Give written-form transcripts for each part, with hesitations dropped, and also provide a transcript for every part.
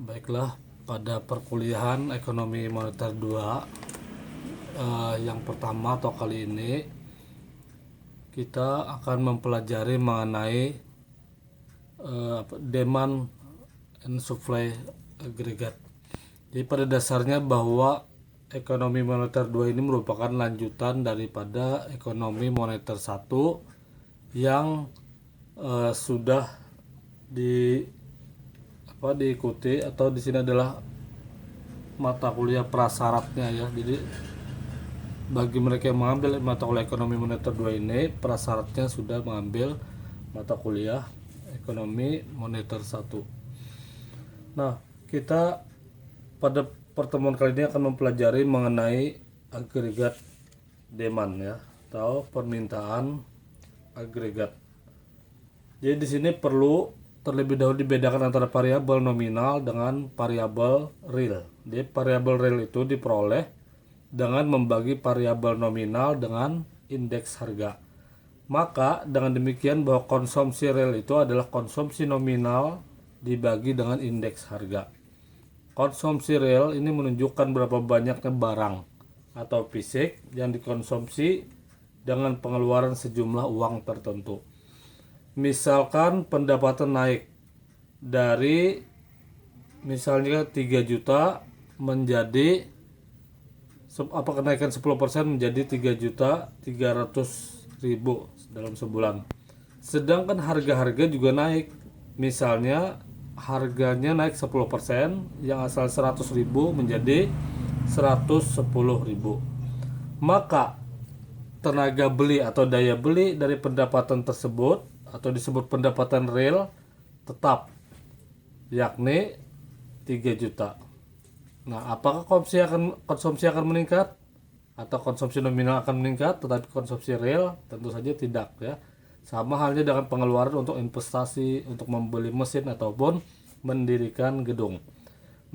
Baiklah, pada perkuliahan Ekonomi Moneter 2 yang pertama atau kali ini kita akan mempelajari mengenai demand and supply agregat. Jadi pada dasarnya bahwa Ekonomi Moneter 2 ini merupakan lanjutan daripada Ekonomi Moneter 1 yang sudah diikuti, atau di sini adalah mata kuliah prasyaratnya ya. Jadi bagi mereka yang mengambil mata kuliah Ekonomi Moneter 2 ini, prasyaratnya sudah mengambil mata kuliah Ekonomi Moneter 1. Nah, kita pada pertemuan kali ini akan mempelajari mengenai agregat demand ya, atau permintaan agregat. Jadi di sini perlu terlebih dahulu dibedakan antara variabel nominal dengan variabel real. Jadi variabel real itu diperoleh dengan membagi variabel nominal dengan indeks harga. Maka dengan demikian bahwa konsumsi real itu adalah konsumsi nominal dibagi dengan indeks harga. Konsumsi real ini menunjukkan berapa banyaknya barang atau fisik yang dikonsumsi dengan pengeluaran sejumlah uang tertentu. Misalkan pendapatan naik dari misalnya 3 juta menjadi kenaikan 10% menjadi 3.300.000 dalam sebulan. Sedangkan harga-harga juga naik. Misalnya harganya naik 10%, yang asal 100.000 menjadi 110.000. Maka tenaga beli atau daya beli dari pendapatan tersebut, atau disebut pendapatan real, tetap, yakni 3 juta. Nah, apakah konsumsi akan meningkat atau konsumsi nominal akan meningkat, tetapi konsumsi real tentu saja tidak ya. Sama halnya dengan pengeluaran untuk investasi, untuk membeli mesin ataupun mendirikan gedung.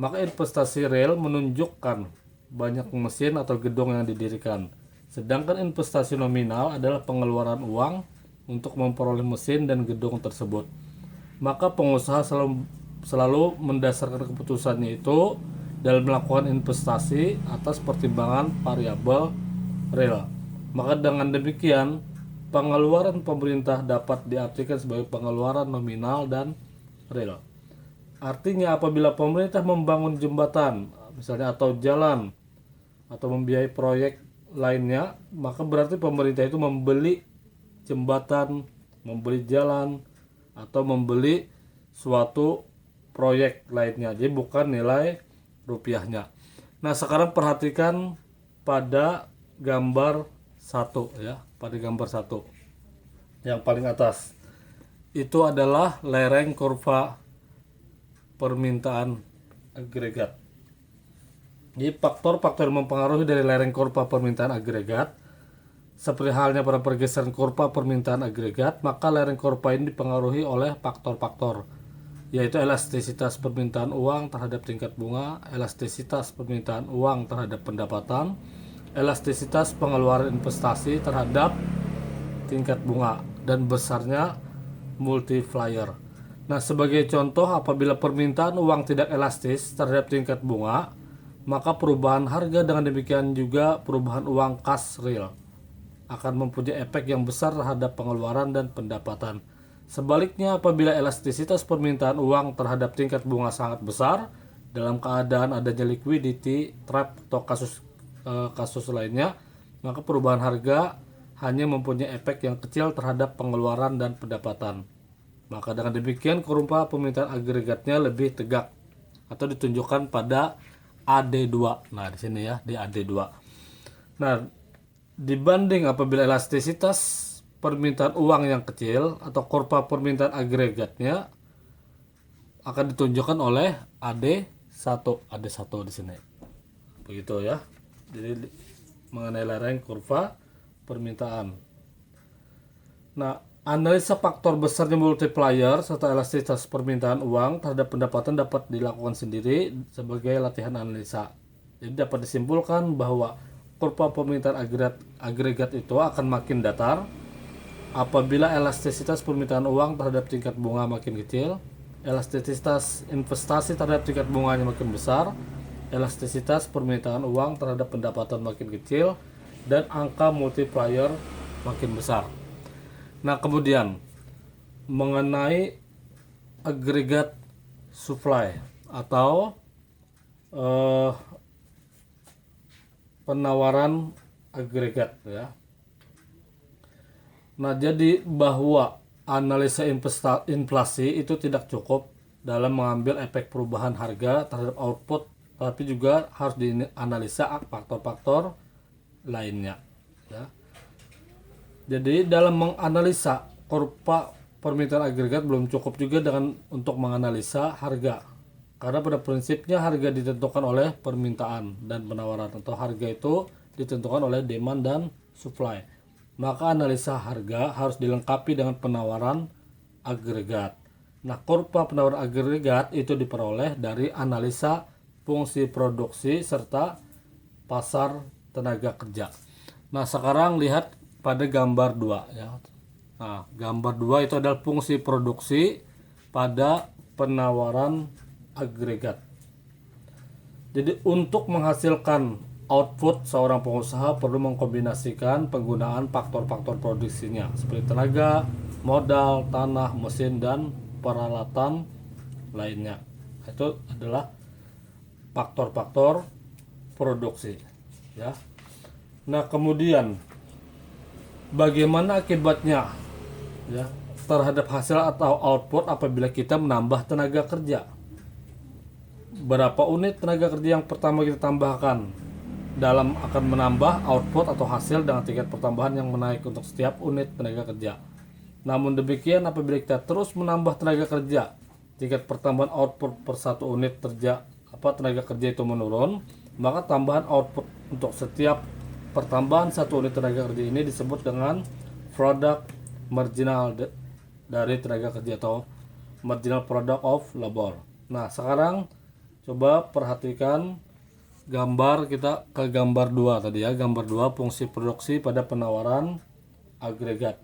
Maka investasi real menunjukkan banyak mesin atau gedung yang didirikan. Sedangkan investasi nominal adalah pengeluaran uang untuk memperoleh mesin dan gedung tersebut. Maka pengusaha selalu mendasarkan keputusannya itu dalam melakukan investasi atas pertimbangan variabel real. Maka dengan demikian, pengeluaran pemerintah dapat diartikan sebagai pengeluaran nominal dan real. Artinya apabila pemerintah membangun jembatan misalnya atau jalan atau membiayai proyek lainnya, maka berarti pemerintah itu membeli jembatan, membeli jalan, atau membeli suatu proyek lainnya. Jadi bukan nilai rupiahnya. Nah, sekarang perhatikan pada gambar 1 ya, pada gambar 1 yang paling atas. Itu adalah lereng kurva permintaan agregat. Jadi faktor-faktor yang mempengaruhi dari lereng kurva permintaan agregat, seperti halnya pada pergeseran kurva permintaan agregat, maka lereng kurva ini dipengaruhi oleh faktor-faktor, yaitu elastisitas permintaan uang terhadap tingkat bunga, elastisitas permintaan uang terhadap pendapatan, elastisitas pengeluaran investasi terhadap tingkat bunga, dan besarnya multiplier. Nah, sebagai contoh, apabila permintaan uang tidak elastis terhadap tingkat bunga, maka perubahan harga dengan demikian juga perubahan uang kas real akan mempunyai efek yang besar terhadap pengeluaran dan pendapatan. Sebaliknya, apabila elastisitas permintaan uang terhadap tingkat bunga sangat besar dalam keadaan adanya liquidity trap atau kasus lainnya, maka perubahan harga hanya mempunyai efek yang kecil terhadap pengeluaran dan pendapatan. Maka dengan demikian kurva permintaan agregatnya lebih tegak atau ditunjukkan pada AD2. Nah, di sini ya, di AD2. Nah, dibanding apabila elastisitas permintaan uang yang kecil atau kurva permintaan agregatnya akan ditunjukkan oleh AD1 di sini. Begitu ya. Jadi mengenai lereng kurva permintaan. Nah, analisa faktor besarnya multiplier serta elastisitas permintaan uang terhadap pendapatan dapat dilakukan sendiri sebagai latihan analisa. Jadi dapat disimpulkan bahwa kurva permintaan agregat itu akan makin datar apabila elastisitas permintaan uang terhadap tingkat bunga makin kecil, elastisitas investasi terhadap tingkat bunganya makin besar, elastisitas permintaan uang terhadap pendapatan makin kecil, dan angka multiplier makin besar. Nah, kemudian mengenai agregat supply atau penawaran agregat ya. Nah, jadi bahwa analisa inflasi itu tidak cukup dalam mengambil efek perubahan harga terhadap output, tapi juga harus dianalisa faktor-faktor lainnya ya. Jadi dalam menganalisa kurva permintaan agregat belum cukup juga dengan untuk menganalisa harga, karena pada prinsipnya harga ditentukan oleh permintaan dan penawaran, atau harga itu ditentukan oleh demand dan supply. Maka analisa harga harus dilengkapi dengan penawaran agregat. Nah, kurva penawaran agregat itu diperoleh dari analisa fungsi produksi serta pasar tenaga kerja. Nah, sekarang lihat pada gambar 2 ya. Nah, gambar 2 itu adalah fungsi produksi pada penawaran agregat. Jadi untuk menghasilkan output, seorang pengusaha perlu mengkombinasikan penggunaan faktor-faktor produksinya seperti tenaga, modal, tanah, mesin, dan peralatan lainnya. Itu adalah faktor-faktor produksi ya. Nah, kemudian bagaimana akibatnya ya terhadap hasil atau output apabila kita menambah tenaga kerja? Berapa unit tenaga kerja yang pertama kita tambahkan dalam akan menambah output atau hasil dengan tingkat pertambahan yang menaik untuk setiap unit tenaga kerja. Namun demikian, apabila kita terus menambah tenaga kerja, tingkat pertambahan output per satu unit tenaga kerja itu menurun, maka tambahan output untuk setiap pertambahan satu unit tenaga kerja ini disebut dengan product marginal dari tenaga kerja atau marginal product of labor. Nah, sekarang coba perhatikan gambar, kita ke gambar 2 tadi ya, gambar 2 fungsi produksi pada penawaran agregat.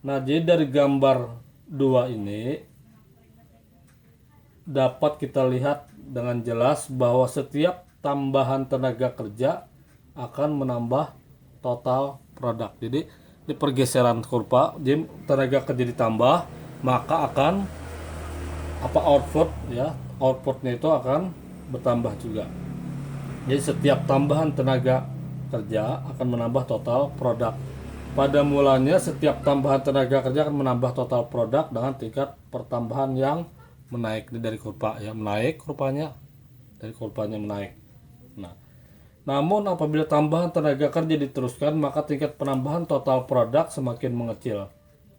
Nah, jadi dari gambar 2 ini dapat kita lihat dengan jelas bahwa setiap tambahan tenaga kerja akan menambah total produk. Jadi di pergeseran kurva, jadi tenaga kerja ditambah, maka akan output ya, outputnya itu akan bertambah juga. Jadi setiap tambahan tenaga kerja akan menambah total produk. Pada mulanya setiap tambahan tenaga kerja akan menambah total produk dengan tingkat pertambahan yang menaik. Ini dari kurva ya, menaik kurvanya, dari kurvanya menaik. Nah, namun apabila tambahan tenaga kerja diteruskan, maka tingkat penambahan total produk semakin mengecil.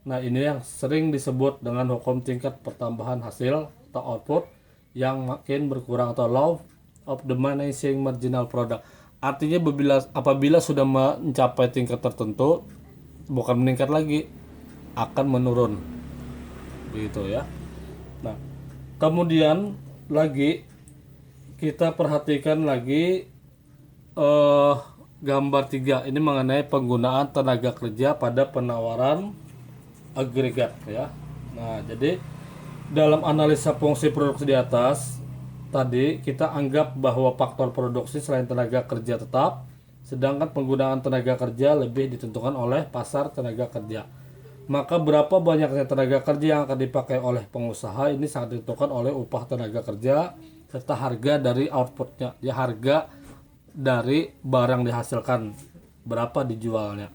Nah, ini yang sering disebut dengan hukum tingkat pertambahan hasil atau output yang makin berkurang atau law of diminishing marginal product. Artinya apabila sudah mencapai tingkat tertentu, bukan meningkat lagi, akan menurun. Begitu ya. Nah, kemudian lagi kita perhatikan lagi gambar 3 ini mengenai penggunaan tenaga kerja pada penawaran agregat ya. Nah, jadi dalam analisa fungsi produksi di atas tadi kita anggap bahwa faktor produksi selain tenaga kerja tetap, sedangkan penggunaan tenaga kerja lebih ditentukan oleh pasar tenaga kerja. Maka berapa banyaknya tenaga kerja yang akan dipakai oleh pengusaha ini sangat ditentukan oleh upah tenaga kerja serta harga dari outputnya, ya harga dari barang dihasilkan, berapa dijualnya.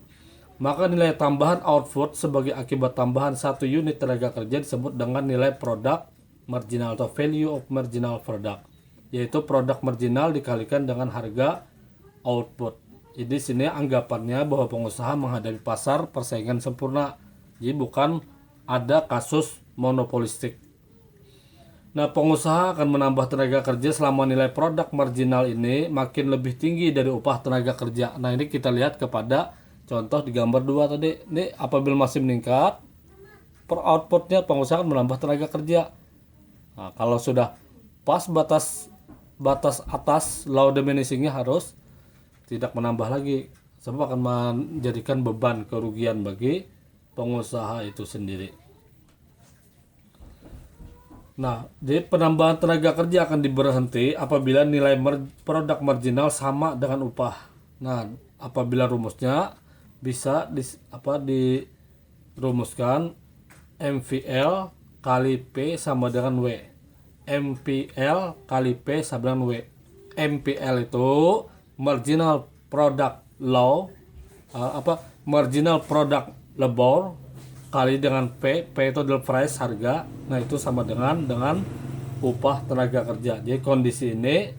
Maka nilai tambahan output sebagai akibat tambahan satu unit tenaga kerja disebut dengan nilai produk marginal atau value of marginal product, yaitu produk marginal dikalikan dengan harga output. Jadi sini anggapannya bahwa pengusaha menghadapi pasar persaingan sempurna, jadi bukan ada kasus monopolistik. Nah, pengusaha akan menambah tenaga kerja selama nilai produk marginal ini makin lebih tinggi dari upah tenaga kerja. Nah, ini kita lihat kepada contoh di gambar 2 tadi. Ini apabila masih meningkat, per outputnya pengusaha akan menambah tenaga kerja. Nah, kalau sudah pas batas atas law diminishingnya harus tidak menambah lagi, sebab akan menjadikan beban kerugian bagi pengusaha itu sendiri. Nah, jadi penambahan tenaga kerja akan diberhenti apabila nilai produk marginal sama dengan upah. Nah, apabila rumusnya bisa dirumuskan MVL kali P sama dengan W. MPL kali P sama dengan W. MPL itu marginal product law, marginal product labor kali dengan P itu adalah price harga. Nah, itu sama dengan upah tenaga kerja. Jadi kondisi ini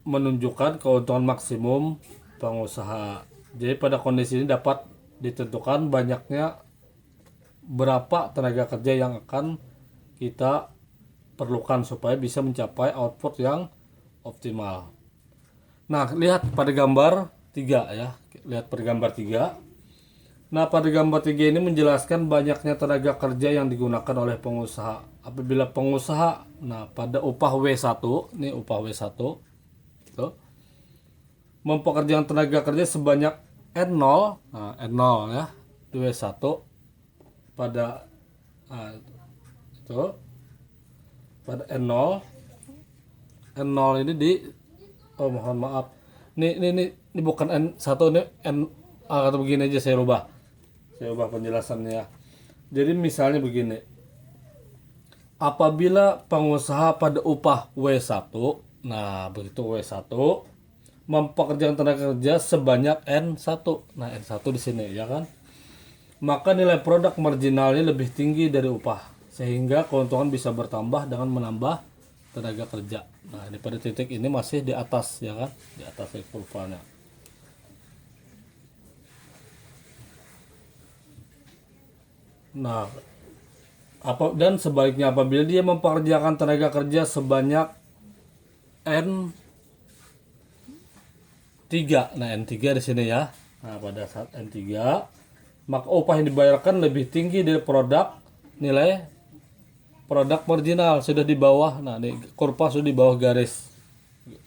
menunjukkan keuntungan maksimum pengusaha. Jadi pada kondisi ini dapat ditentukan banyaknya berapa tenaga kerja yang akan kita perlukan supaya bisa mencapai output yang optimal. Nah, lihat pada gambar 3 ya. Lihat pada gambar 3. Nah, pada gambar 3 ini menjelaskan banyaknya tenaga kerja yang digunakan oleh pengusaha. Apabila pengusaha, nah pada upah W1, ini upah W1, itu, mempekerjakan tenaga kerja sebanyak N0, nah N0 ya, W1 pada itu pada N0, N0 ini mohon maaf, ini bukan N1, ini N atau begini aja saya ubah penjelasannya. Jadi misalnya begini, apabila pengusaha pada upah W1, nah begitu W1 mempekerjakan tenaga kerja sebanyak N1, nah N1 di sini ya kan, maka nilai produk marginalnya lebih tinggi dari upah, sehingga keuntungan bisa bertambah dengan menambah tenaga kerja. Nah, ini pada titik ini masih di atas ya kan, di atas kurvanya. Nah, dan sebaliknya apabila dia mempekerjakan tenaga kerja sebanyak N3. Nah, N3 di sini ya. Nah, pada saat N3, maka upah yang dibayarkan lebih tinggi dari nilai produk marginal sudah di bawah. Nah, ini kurva sudah di bawah garis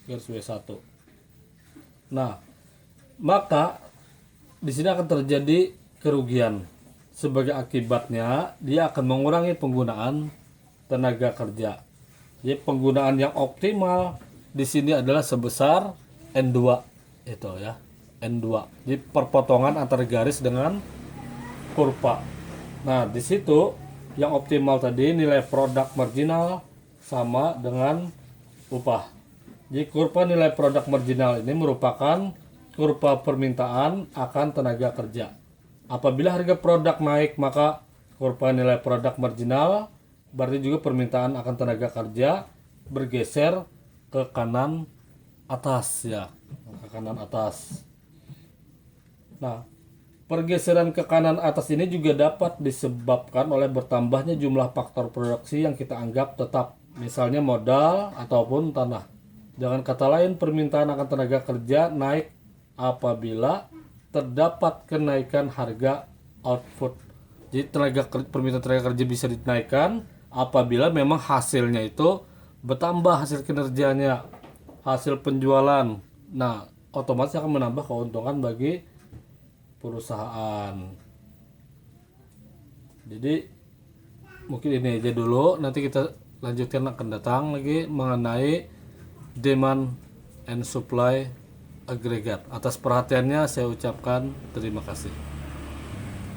W1. Nah, maka di sini akan terjadi kerugian. Sebagai akibatnya, dia akan mengurangi penggunaan tenaga kerja. Jadi penggunaan yang optimal di sini adalah sebesar N2 itu ya, N2. Jadi perpotongan antara garis dengan kurva. Nah, di situ yang optimal tadi nilai produk marginal sama dengan upah. Jadi kurva nilai produk marginal ini merupakan kurva permintaan akan tenaga kerja. Apabila harga produk naik, maka kurva nilai produk marginal berarti juga permintaan akan tenaga kerja bergeser ke kanan atas ya, ke kanan atas. Nah, pergeseran ke kanan atas ini juga dapat disebabkan oleh bertambahnya jumlah faktor produksi yang kita anggap tetap, misalnya modal ataupun tanah. Dengan kata lain, permintaan akan tenaga kerja naik apabila terdapat kenaikan harga output. Jadi permintaan tenaga kerja bisa dinaikkan apabila memang hasilnya itu bertambah, hasil kinerjanya, hasil penjualan. Nah, otomatis akan menambah keuntungan bagi perusahaan. Jadi mungkin ini aja dulu, nanti kita lanjutkan akan datang lagi mengenai demand and supply agregat. Atas perhatiannya saya ucapkan terima kasih.